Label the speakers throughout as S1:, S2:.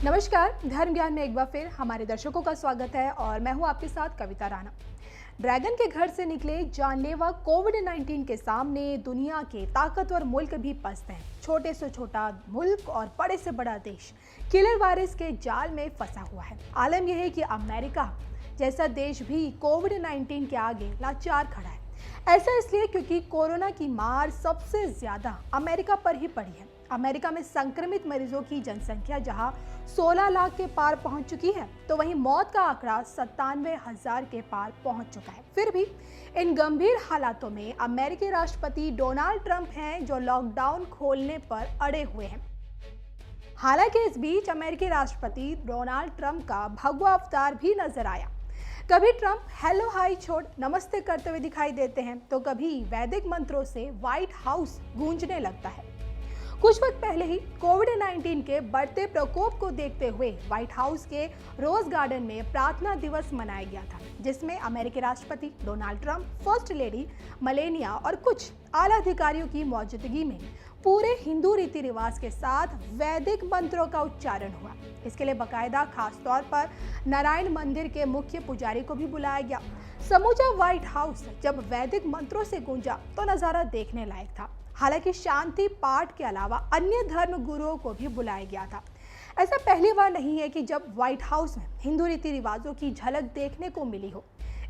S1: नमस्कार। धर्म ज्ञान में एक बार फिर हमारे दर्शकों का स्वागत है और मैं हूं आपके साथ कविता राणा। ड्रैगन के घर से निकले जानलेवा कोविड-19 के सामने दुनिया के ताकतवर मुल्क भी पस्त हैं। छोटे से छोटा मुल्क और बड़े से बड़ा देश किलर वायरस के जाल में फंसा हुआ है। आलम यह है कि अमेरिका जैसा देश भी कोविड-19 के आगे लाचार खड़ा है। ऐसा इसलिए क्योंकि कोरोना की मार सबसे ज्यादा अमेरिका पर ही पड़ी है। अमेरिका में संक्रमित मरीजों की जनसंख्या जहां 16 लाख के पार पहुंच चुकी है, तो वहीं मौत का आंकड़ा 97,000 के पार पहुंच चुका है। फिर भी इन गंभीर हालातों में अमेरिकी राष्ट्रपति डोनाल्ड ट्रंप हैं जो लॉकडाउन खोलने पर अड़े हुए हैं। हालांकि इस बीच अमेरिकी राष्ट्रपति डोनाल्ड ट्रंप का भगवा अवतार भी नजर आया। कभी ट्रंप हेलो हाय छोड़ नमस्ते करते हुए दिखाई देते हैं, तो कभी वैदिक मंत्रों से व्हाइट हाउस गूंजने लगता है। कुछ वक्त पहले ही कोविड-19 के बढ़ते प्रकोप को देखते हुए व्हाइट हाउस के रोज गार्डन में प्रार्थना दिवस मनाया गया था, जिसमें अमेरिकी राष्ट्रपति Donald Trump, first lady Melania और कुछ आला अधिकारियों की मौजूदगी में पूरे हिंदू रीति रिवाज के साथ वैदिक मंत्रों का उच्चारण हुआ। इसके लिए बाकायदा खास तौर पर नारायण मंदिर के मुख्य पुजारी को भी बुलाया गया। समूचा व्हाइट हाउस जब वैदिक मंत्रों से गूंजा तो नजारा देखने लायक था। हालांकि शांति पाठ के अलावा अन्य धर्म गुरुओं को भी बुलाया गया था। ऐसा पहली बार नहीं है कि जब व्हाइट हाउस में हिंदू रीति रिवाजों की झलक देखने को मिली हो।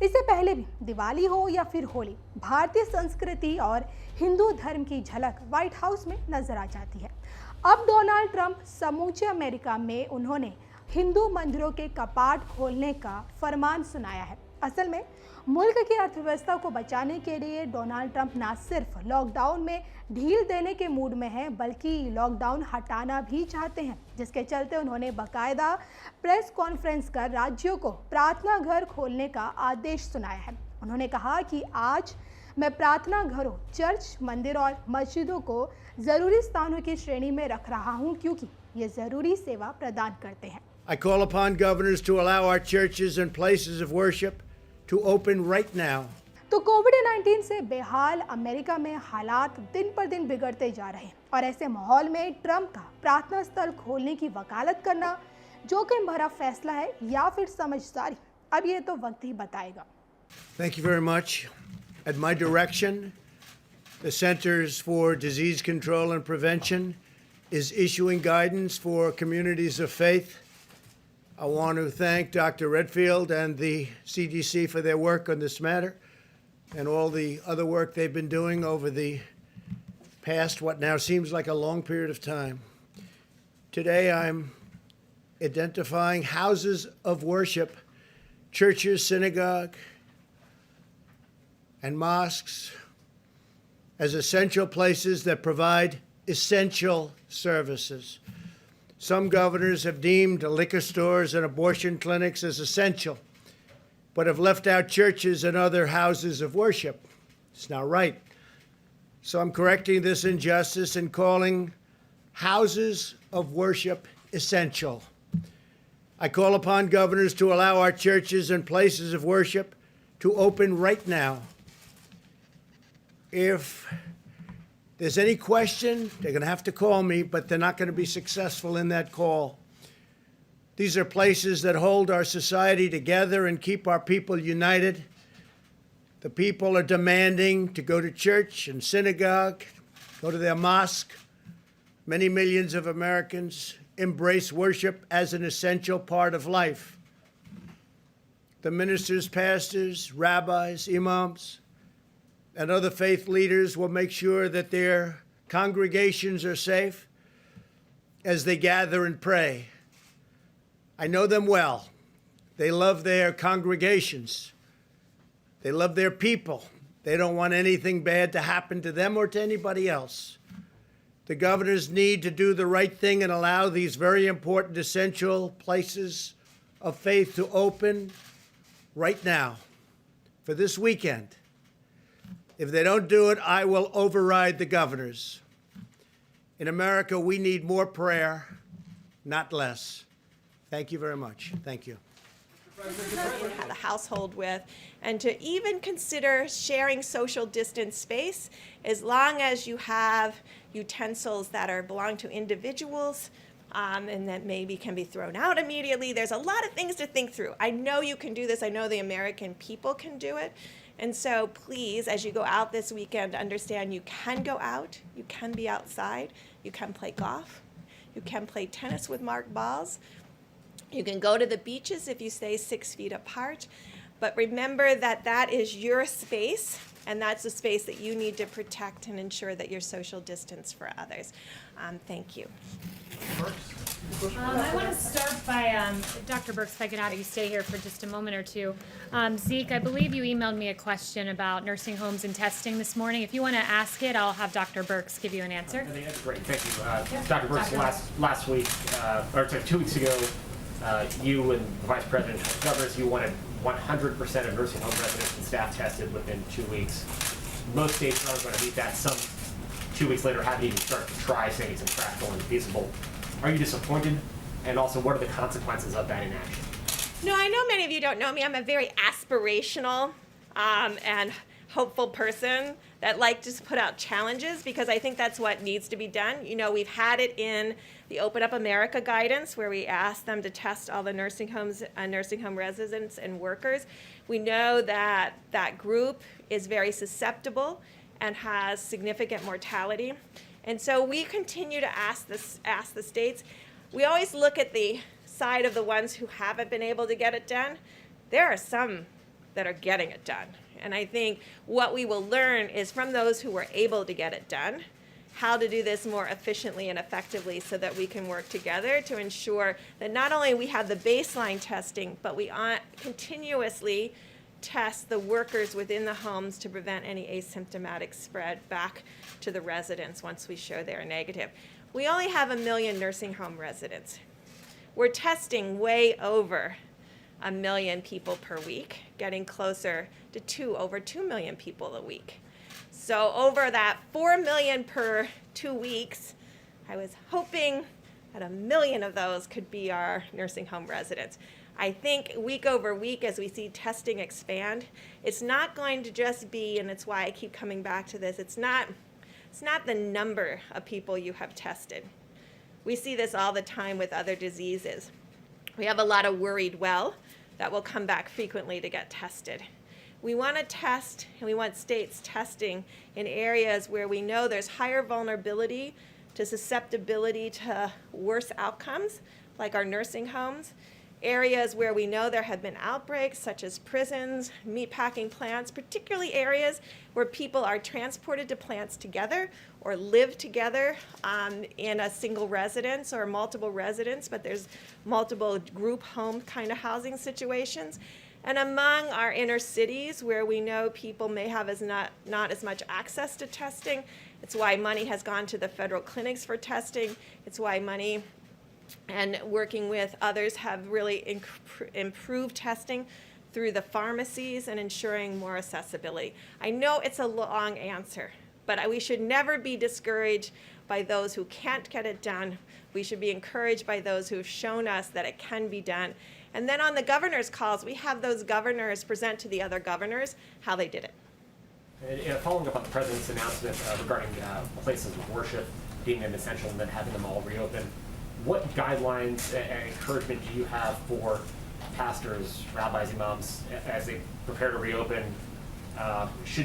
S1: इससे पहले भी दिवाली हो या फिर होली, भारतीय संस्कृति और हिंदू धर्म की झलक व्हाइट हाउस में नजर आ जाती है। अब डोनाल्ड ट्रंप समूचे अमेरिका में उन्होंने हिंदू मंदिरों के कपाट खोलने का फरमान सुनाया है। असल में मुल्क की अर्थव्यवस्था को बचाने के लिए डोनाल्ड ट्रंप न सिर्फ लॉकडाउन में ढील देने के मूड में हैं, बल्कि लॉकडाउन हटाना भी चाहते हैं, जिसके चलते उन्होंने बाकायदा प्रेस कॉन्फ्रेंस कर राज्यों को प्रार्थना घर खोलने का आदेश सुनाया है। उन्होंने कहा कि आज मैं प्रार्थना घरों, चर्च, मंदिर और मस्जिदों को जरूरी स्थानों की श्रेणी में रख रहा हूं, क्योंकि ये जरूरी सेवा प्रदान करते हैं।
S2: I call upon governors to allow our churches and places of worship to open right now.
S1: तो कोविड-19 से बेहाल अमेरिका में हालात दिन पर दिन बिगड़ते जा रहे हैं और ऐसे माहौल में ट्रंप का प्रार्थना स्थल खोलने की वकालत करना जोखिम भरा फैसला है या फिर समझदारी, अब ये तो वक्त ही बताएगा।
S2: Thank you very much. At my direction, the Centers for Disease Control and Prevention is issuing guidance for communities of faith. I want to thank Dr. Redfield and the CDC for their work on this matter and all the other work they've been doing over the past, what now seems like a long period of time. Today, I'm identifying houses of worship, churches, synagogue, and mosques as essential places that provide essential services. Some governors have deemed liquor stores and abortion clinics as essential, but have left out churches and other houses of worship. It's not right. So I'm correcting this injustice and calling houses of worship essential. I call upon governors to allow our churches and places of worship to open right now. If there's any question, they're going to have to call me, but they're not going to be successful in that call. These are places that hold our society together and keep our people united. The people are demanding to go to church and synagogue, go to their mosque. Many millions of Americans embrace worship as an essential part of life. The ministers, pastors, rabbis, imams, and other faith leaders will make sure that their congregations are safe as they gather and pray. I know them well. They love their congregations. They love their people. They don't want anything bad to happen to them or to anybody else. The governors need to do the right thing and allow these very important, essential places of faith to open right now for this weekend. If they don't do it, I will override the governors. In America, we need more prayer, not less. Thank you very much. Thank you.
S3: Have a household with, and to even consider sharing social distance space as long as you have utensils that belong to individuals and that maybe can be thrown out immediately. There's a lot of things to think through. I know you can do this. I know the American people can do it. And so please, as you go out this weekend, understand you can go out, you can be outside, you can play golf, you can play tennis with marked balls, you can go to the beaches if you stay 6 feet apart. But remember that that is your space, and that's a space that you need to protect and ensure that you're social distance for others. Thank you.
S4: I want to start by, Dr. Birx, if I could have you stay here for just a moment or two. Zeke, I believe you emailed me a question about nursing homes and testing this morning. If you want to ask it, I'll have Dr. Birx give you an answer.
S5: I think that's great. Thank you. Dr. Birx, last week, or sorry, 2 weeks ago, you and the Vice President Governors, you wanted 100% of nursing home residents and staff tested within 2 weeks. Most states aren't going to meet that. Some 2 weeks later haven't even started to try, saying it's impractical and feasible. Are you disappointed? And also, what are the consequences of that inaction?
S3: No, I know many of you don't know me. I'm a very aspirational and hopeful person that like to put out challenges because I think that's what needs to be done. You know, we've had it in the Open Up America guidance where we asked them to test all the nursing homes, nursing home residents and workers. We know that that group is very susceptible and has significant mortality. And so we continue to ask the states. We always look at the side of the ones who haven't been able to get it done. There are some that are getting it done. And I think what we will learn is from those who were able to get it done, how to do this more efficiently and effectively so that we can work together to ensure that not only we have the baseline testing, but we continuously test the workers within the homes to prevent any asymptomatic spread back to the residents once we show they're negative. We only have 1 million nursing home residents. We're testing way over 1 million people per week, getting closer to over 2 million people a week. So over that 4 million per 2 weeks, I was hoping that 1 million of those could be our nursing home residents. I think week over week as we see testing expand, it's not going to just be, and it's why I keep coming back to this, it's not the number of people you have tested. We see this all the time with other diseases. We have a lot of worried well that will come back frequently to get tested. We want to test, and we want states testing in areas where we know there's higher vulnerability to susceptibility to worse outcomes, like our nursing homes, areas where we know there have been outbreaks, such as prisons, meatpacking plants, particularly areas where people are transported to plants together or live together in a single residence or multiple residents, but there's multiple group home kind of housing situations. And among our inner cities where we know people may have not as much access to testing, it's why money has gone to the federal clinics for testing. It's why money and working with others have really improved testing through the pharmacies and ensuring more accessibility. I know it's a long answer, but we should never be discouraged by those who can't get it done. We should be encouraged by those who have shown us that it can be done. And then on the governor's calls, we have those governors present to the other governors how they did it.
S5: And following up on the president's announcement regarding places of worship, deeming them essential and then having them all reopen, what guidelines and encouragement do you have for pastors, rabbis, imams as they prepare to reopen?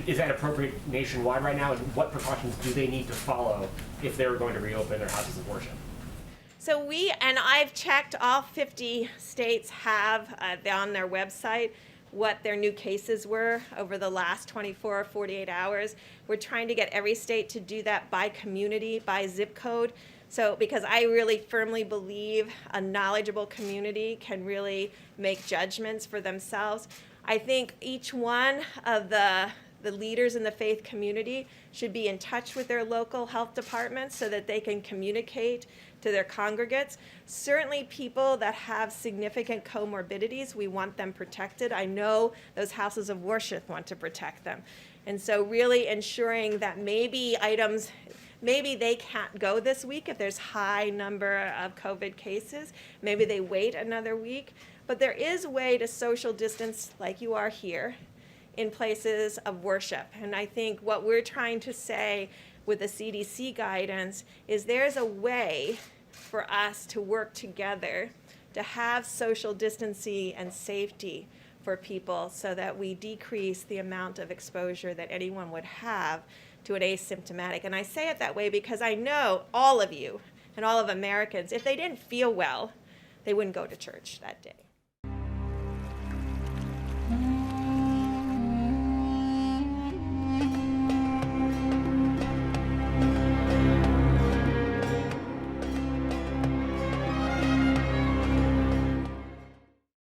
S5: Is that appropriate nationwide right now? And what precautions do they need to follow if they're going to reopen their houses of worship?
S3: So and I've checked, all 50 states have on their website what their new cases were over the last 24 or 48 hours. We're trying to get every state to do that by community, by zip code. So because I really firmly believe a knowledgeable community can really make judgments for themselves. I think each one of the leaders in the faith community should be in touch with their local health departments so that they can communicate to their congregates. Certainly people that have significant comorbidities, we want them protected. I know those houses of worship want to protect them. And so really ensuring that maybe they can't go this week if there's high number of COVID cases. Maybe they wait another week. But there is a way to social distance like you are here in places of worship. And I think what we're trying to say with the CDC guidance is there's a way for us to work together to have social distancing and safety for people so that we decrease the amount of exposure that anyone would have to an asymptomatic. And I say it that way because I know all of you and all of Americans, if they didn't feel well, they wouldn't go to church that day.